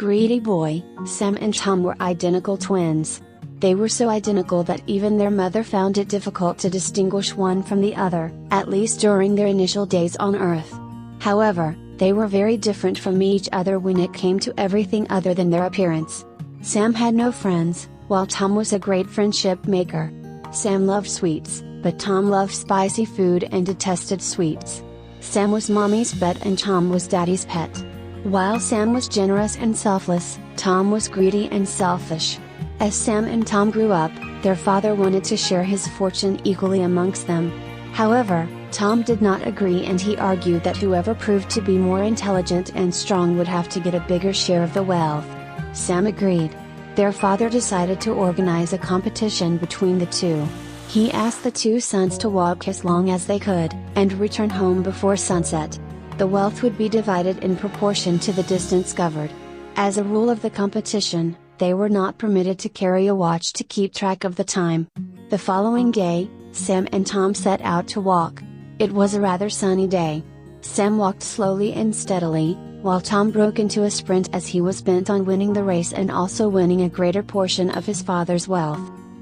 Greedy boy, Sam and Tom were identical twins. They were so identical that even their mother found it difficult to distinguish one from the other, at least during their initial days on Earth. However, they were very different from each other when it came to everything other than their appearance. Sam had no friends, while Tom was a great friendship maker. Sam loved sweets, but Tom loved spicy food and detested sweets. Sam was mommy's pet and Tom was daddy's pet. While Sam was generous and selfless, Tom was greedy and selfish. As Sam and Tom grew up, their father wanted to share his fortune equally amongst them. However, Tom did not agree and he argued that whoever proved to be more intelligent and strong would have to get a bigger share of the wealth. Sam agreed. Their father decided to organize a competition between the two. He asked the two sons to walk as long as they could, and return home before sunset. The wealth would be divided in proportion to the distance covered. As a rule of the competition, they were not permitted to carry a watch to keep track of the time. The following day, Sam and Tom set out to walk. It was a rather sunny day. Sam walked slowly and steadily, while Tom broke into a sprint as he was bent on winning the race and also winning a greater portion of his father's wealth.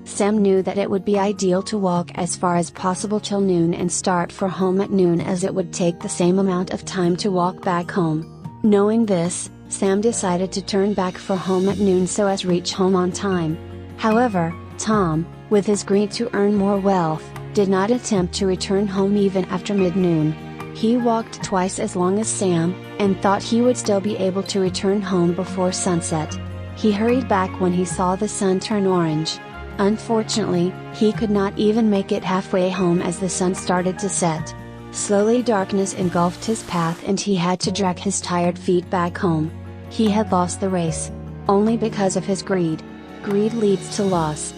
Sam knew that it would be ideal to walk as far as possible till noon and start for home at noon, as it would take the same amount of time to walk back home. Knowing this, Sam decided to turn back for home at noon so as reach home on time. However, Tom, with his greed to earn more wealth, did not attempt to return home even after mid-noon. He walked twice as long as Sam, and thought he would still be able to return home before sunset. He hurried back when he saw the sun turn orange. Unfortunately, he could not even make it halfway home as the sun started to set. Slowly darkness engulfed his path and he had to drag his tired feet back home. He had lost the race. Only because of his greed. Greed leads to loss.